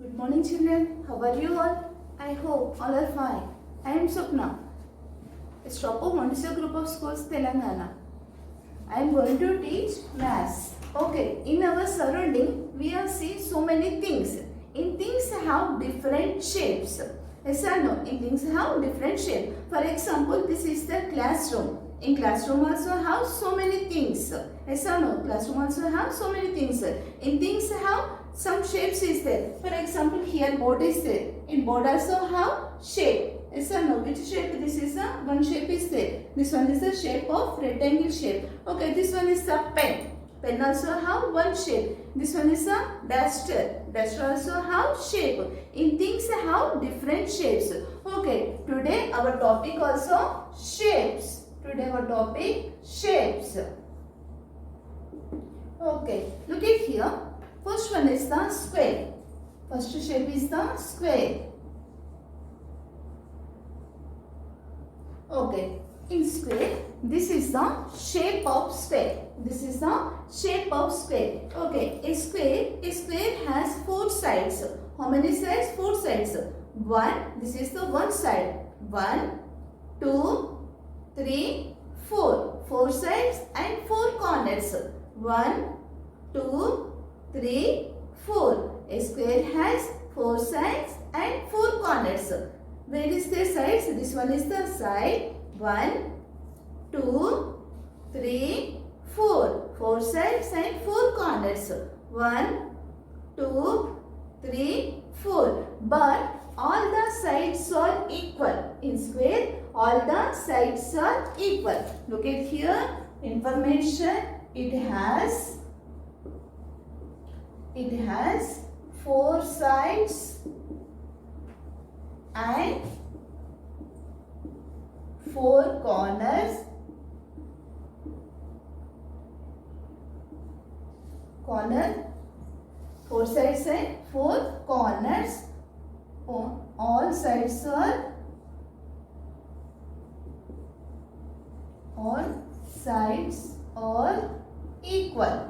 Good morning children. How are you all? I hope all are fine. I am Swapna, a stop of Montessori group of schools Telangana. I am going to teach maths. Okay, in our surrounding we have seen so many things. In things have different shapes. Yes or no? In things have different shape. For example, this is the classroom. In classroom also have so many things. Yes or no? Classroom also have so many things. In things have some shapes is there. For example, here board is there. In board also have shape. Yes or no? Which shape? This is a one shape is there. This one is the shape of rectangle shape. Okay, this one is a pen. Pen also have one shape. This one is a duster. Duster also have shape. In things have different shapes. Okay, today our topic also shapes. Today our topic shapes. Okay, look at here. First one is the square. First shape is the square. Okay, in square, this is the shape of square. This is the shape of square. Okay, a square has four sides. How many sides? Four sides. One, this is the one side. 1, 2, 3, 4. Four sides and four corners. 1, 2, 3, 4. A square has four sides and four corners. Where is the sides? This one is the side. 1, 2, 3, 4. Four sides and four corners. 1, 2, 3, 4. But all the sides are equal. In square, all the sides are equal. Look at here. Information. It has four sides and four corners. Four sides and four corners. All sides are equal.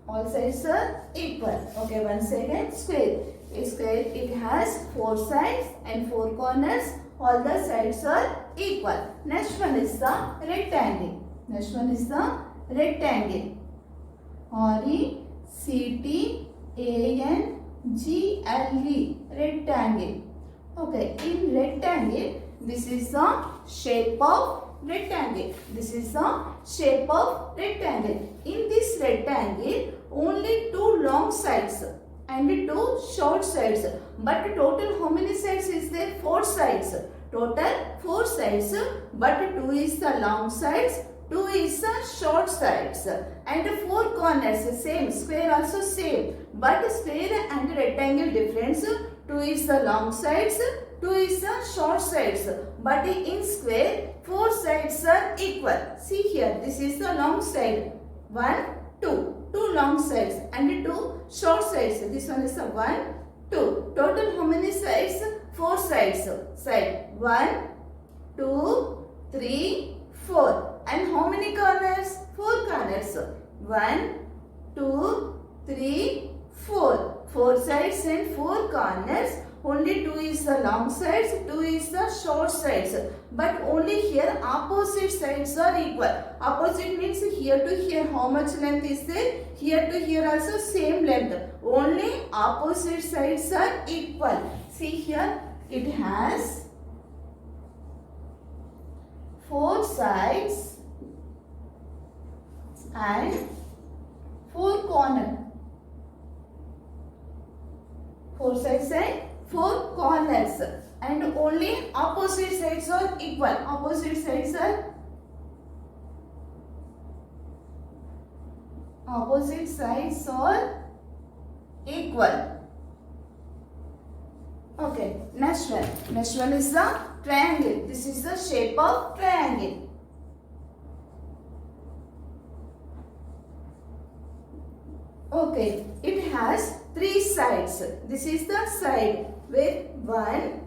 All sides are equal. Okay, once again, square. A square, it has four sides and four corners. All the sides are equal. Next one is the rectangle. R-E-C-T-A-N-G-L-E. Rectangle. Okay, in rectangle, this is the shape of rectangle. In this rectangle, only two long sides and two short sides. But total how many sides is there? Four sides. Total four sides. But two is the long sides, two is the short sides. And four corners, same. Square also same. But square and rectangle difference. Two is the long sides, two is the short sides. But in square, four sides are equal. See here, this is the long side. 1, 2. Two long sides and two short sides. This one is the 1, 2. Total how many sides? Four sides. Side 1, 2, 3, 4. And how many corners? Four corners. 1, 2, 3, 4. Four sides and four corners. Only two is the long sides, two is the short sides. But only here opposite sides are equal. Opposite means here to here how much length is there? Here to here also same length. Only opposite sides are equal. See here, it has four sides and four corners. Four sides and four corners, and only opposite sides are equal. Opposite sides are equal. Okay, next one is the triangle. This is the shape of triangle. Okay, it has three sides. This is the side with 1,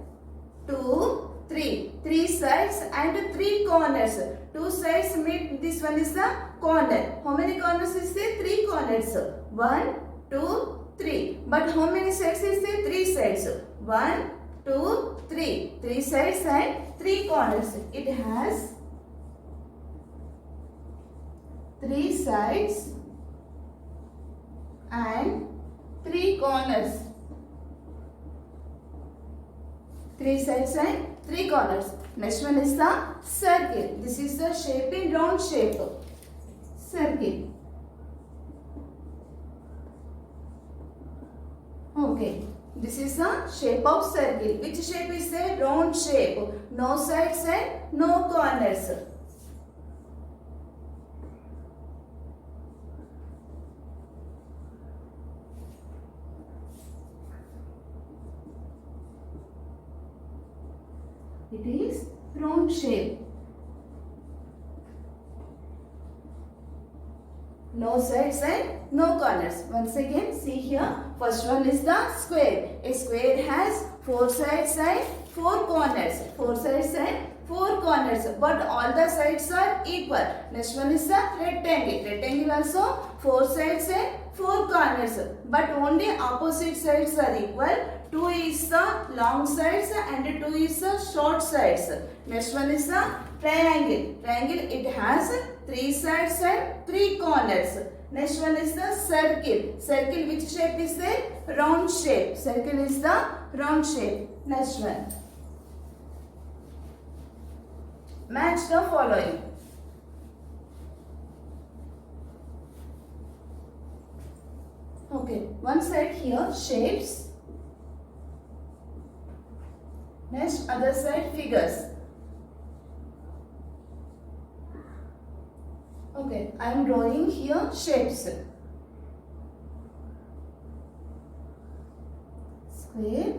2, 3. Three sides and three corners. Two sides meet. This one is the corner. How many corners is there? Three corners. 1, 2, 3. But how many sides is there? 3 sides. 1, 2, 3. 3 sides and 3 corners. It has 3 sides and 3 corners. 3 sides and 3 corners. Next one is the circle. This is the shape in round shape. Circle. Okay. This is the shape of circle. Which shape is the round shape? No sides and no corners. It is round shape. No sides and no corners. Once again, see here. First one is the square. A square has 4 sides and 4 corners. 4 sides and 4 corners. But all the sides are equal. Next one is the rectangle. Rectangle also 4 sides and 4 corners. But only opposite sides are equal. 2 is the long sides and 2 is the short sides. Next one is the triangle. Triangle, it has 3 sides and 3 corners. Next one is the circle. Circle, which shape is there? Round shape. Circle is the round shape. Next one. Match the following. Okay, one side here shapes. Next, other side figures. Okay, I am drawing here shapes. Square,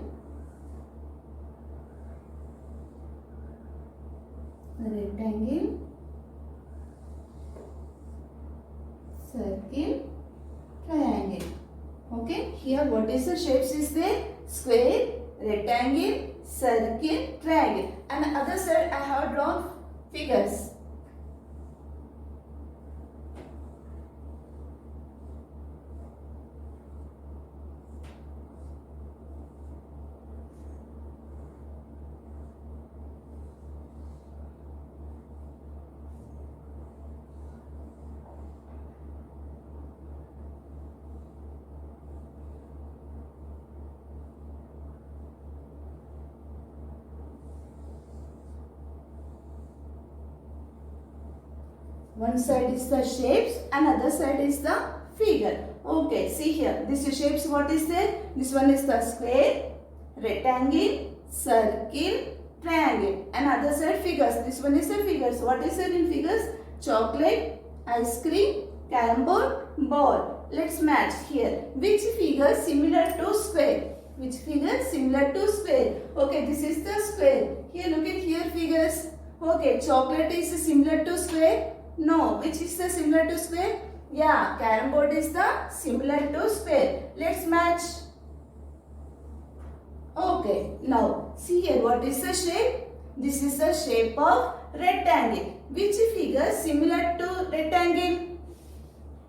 rectangle, circle, triangle. Okay, here what is the shapes is there? Square, rectangle, circle, triangle. And other side I have drawn figures. One side is the shapes and other side is the figure. Okay, see here. This shapes, what is there? This one is the square, rectangle, circle, triangle. And other side figures. This one is the figures. What is there in figures? Chocolate, ice cream, carom board, ball. Let's match here. Which figure similar to square? Which figure similar to square? Okay, this is the square. Here, look at here figures. Okay, chocolate is similar to square. No, which is the similar to square? Yeah, carom board is the similar to square. Let's match. Okay, now see here, what is the shape? This is the shape of rectangle. Which figure similar to rectangle?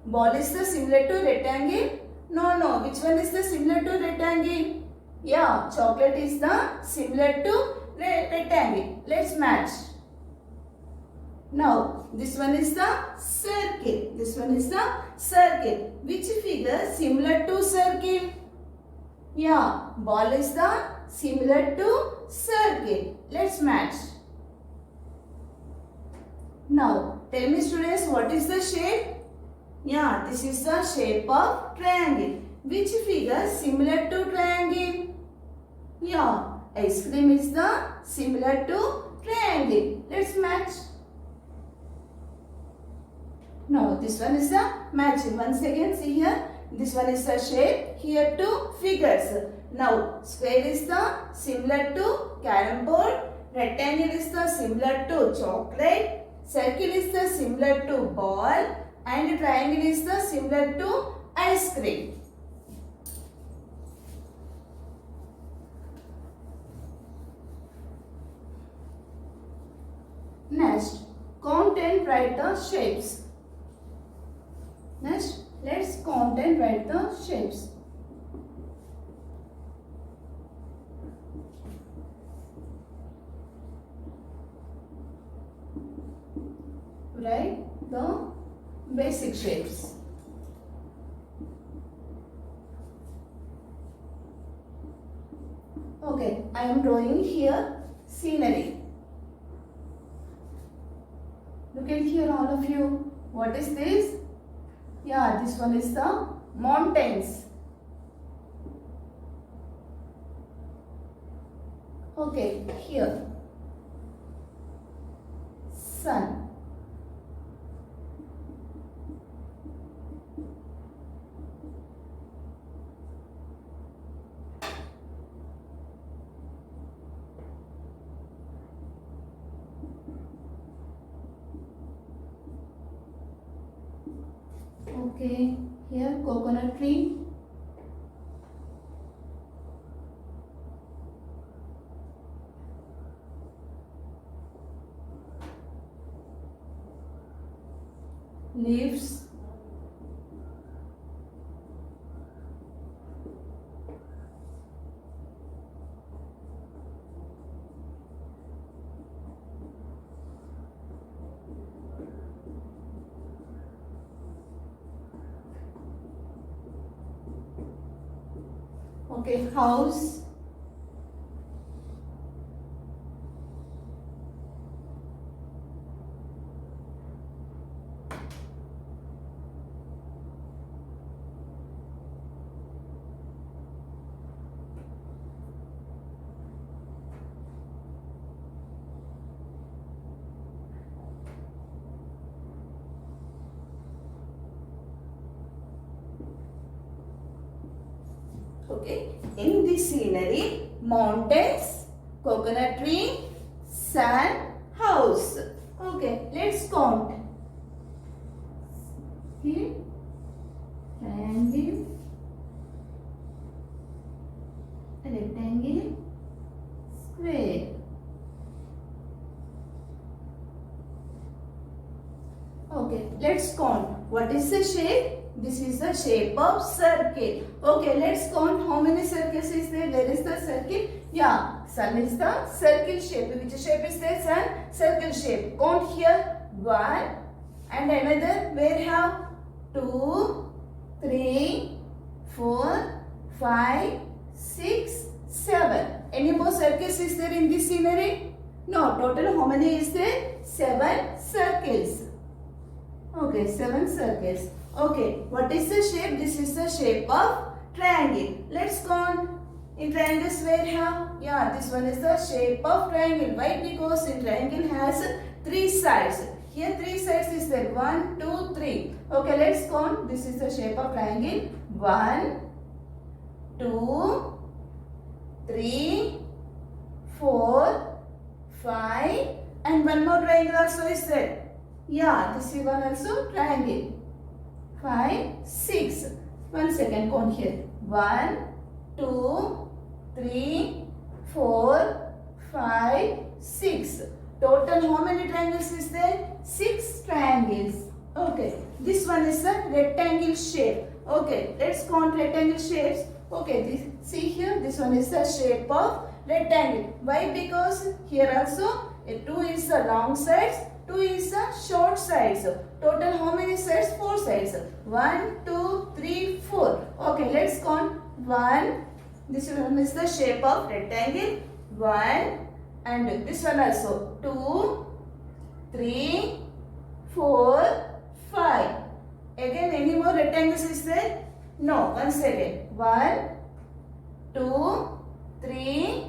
Ball is the similar to rectangle? No. Which one is the similar to rectangle? Yeah, chocolate is the similar to rectangle. Let's match. Now, this one is the circle. This one is the circle. Which figure similar to circle? Yeah, ball is the similar to circle. Let's match. Now, tell me students, what is the shape? Yeah, this is the shape of triangle. Which figure similar to triangle? Yeah, ice cream is the similar to triangle. Let's match. Now, this one is the matching. Once again, see here. This one is the shape. Here two figures. Now, square is the similar to carom board. Rectangle is the similar to chocolate. Circle is the similar to ball. And triangle is the similar to ice cream. Next, count and write the shapes. Next, let's count and write the shapes. write the basic shapes. Okay, I am drawing here scenery. Look at here all of you. What is this? Yeah, this one is the mountains. Okay, here sun. Okay, here coconut tree. Leaves. Okay, house. Okay, in this scenery, mountains, coconut tree, sun, house. Okay, let's count. Here, triangle, rectangle, square. Okay, let's count. What is the shape? This is the shape of circle. Okay, let's count how many circles is there. Where is the circle? Yeah, sun is the circle shape. Which shape is there? Sun, circle shape. Count here. 1 and another. Where have 2, 3, 4, 5, 6, 7. Any more circles is there in this scenery? No. Total how many is there? 7 circles. Okay, 7 circles. Okay, what is the shape? This is the shape of triangle. Let's count. In triangles where have? Yeah, this one is the shape of triangle. Why? Because in triangle has 3 sides. Here 3 sides is there. 1, 2, 3. Okay, let's count. This is the shape of triangle. 1, 2, 3, 4, 5 and one more triangle also is there. Yeah, this is one also triangle. 5, 6. 1 second, count here. 1, 2, 3, 4, 5, 6. Total how many triangles is there? 6 triangles. Okay. This one is the rectangle shape. Okay. Let's count rectangle shapes. Okay. See here. This one is the shape of rectangle. Why? Because here also 2 is the long sides. 2 is the short sides. Total how many sides? 4 sides. 1, 2, 3, 4. Okay, let's count. 1. This one is the shape of rectangle. 1 and this one also. 2, 3, 4, 5. Again, any more rectangles is there? No. Once again. 1, 2, 3,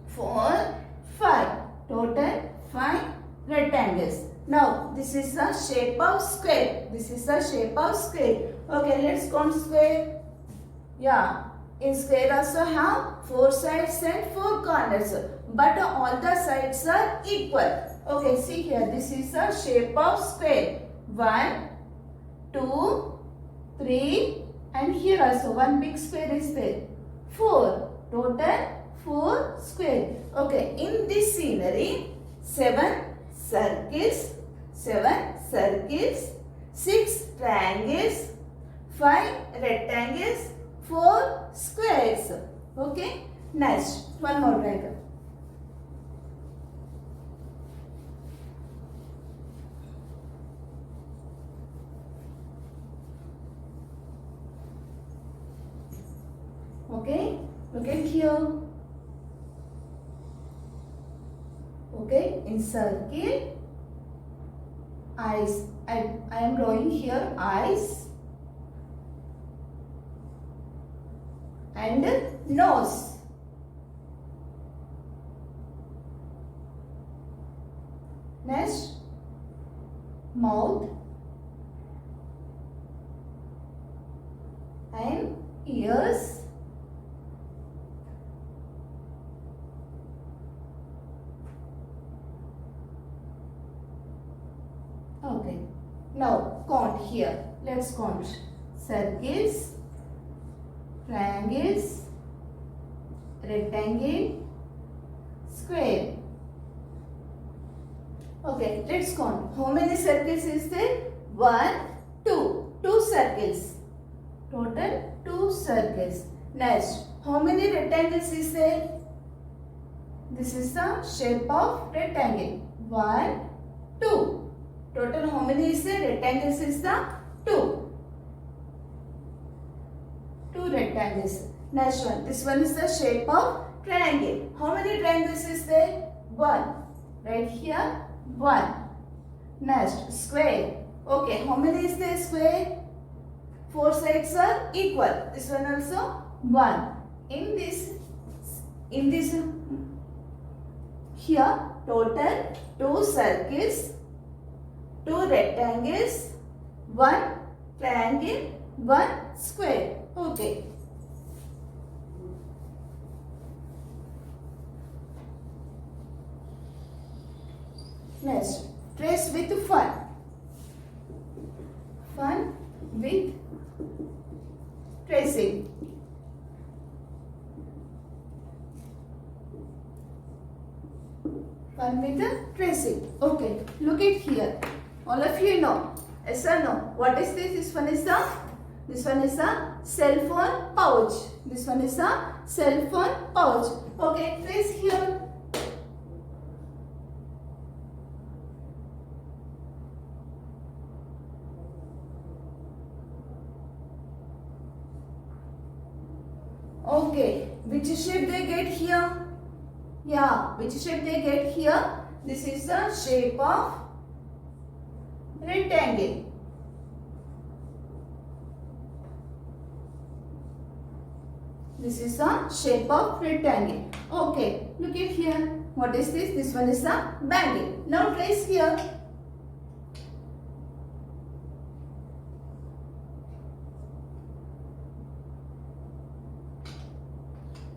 4, 5. Total 5 rectangles. Now, this is the shape of square. This is the shape of square. Okay, let's count square. Yeah, in square also have 4 sides and 4 corners. But all the sides are equal. Okay, see here. This is the shape of square. 1, 2, 3 and here also one big square is there. 4. Total 4 square. Okay, in this scenery, 7 circles, 6 triangles, 5 rectangles, 4 squares. Okay, next one more triangle. Look at here. Okay, in circle, eyes. I am drawing here eyes and nose. Next, mouth and ears. Okay, now count here. Let's count. Circles, triangles, rectangle, square. Okay, let's count. How many circles is there? 1, 2. 2 circles. Total 2 circles. Next, how many rectangles is there? This is the shape of rectangle. 1, 2. Total how many is there? Rectangles is the 2. 2 rectangles. Next one. This one is the shape of triangle. How many triangles is there? 1. Right here. 1. Next, square. Okay, how many is there square? 4 sides are equal. This one also 1. In this here total 2 circles, 2 rectangles, 1 triangle, 1 square. Okay. Next, trace with fun. Fun with tracing. Fun with the tracing. Okay, look at here. All of you know. Yes or no? What is this? This one is a cell phone pouch. This one is a cell phone pouch. Okay, trace here. Okay, which shape they get here? Yeah, which shape they get here? This is the shape of rectangle. This is the shape of rectangle. Okay, look at here. What is this? This one is the bangle. Now trace here.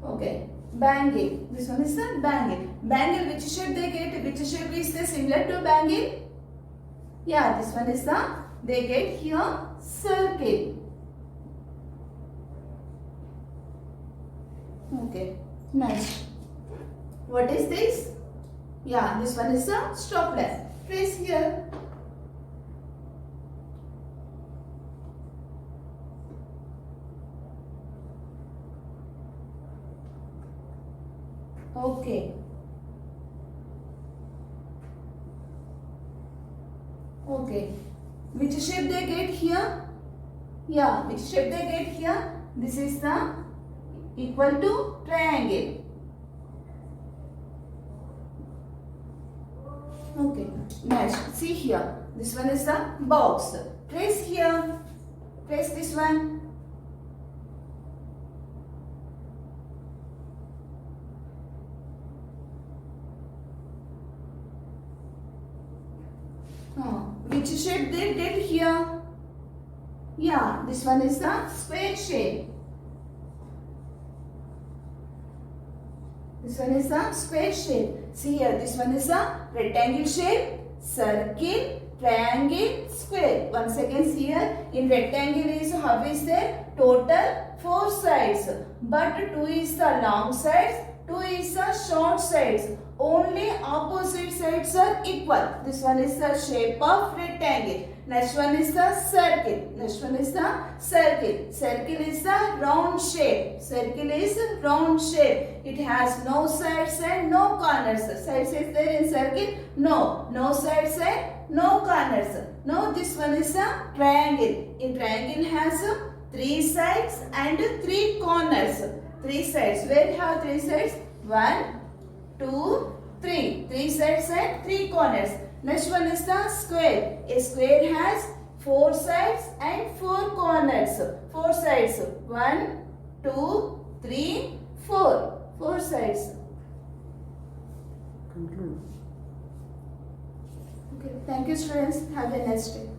Okay, bangle. This one is the bangle. Bangle, which shape they get? Which shape is the similar to bangle? Yeah, this one is they get here circle. Okay, next. What is this? Yeah, this one is a stopwatch. Trace here. Okay. Okay. Which shape they get here? Yeah, which shape they get here? This is the equal to triangle. Okay. Next, see here. This one is the box. Trace here. Trace this one. Which shape they get here? Yeah, this one is the square shape. This one is the square shape. See here, this one is a rectangle shape, circle, triangle, square. Once again, see here, in rectangle is how is there? Total 4 sides. But 2 is the long sides, 2 is the short sides. Only opposite sides are equal. This one is the shape of rectangle. Next one is the circle. Next one is the circle. Circle is the round shape. Circle is round shape. It has no sides and no corners. Sides is there in circle? No. No sides and no corners. Now this one is a triangle. In triangle has 3 sides and 3 corners. three sides. Where we have three sides? 1, 2, 3. Three sides and three corners. Next one is the square. A square has four sides and four corners. Four sides. 1, 2, 3, 4. Four sides. Conclude. Okay. Thank you, students. Have a nice day.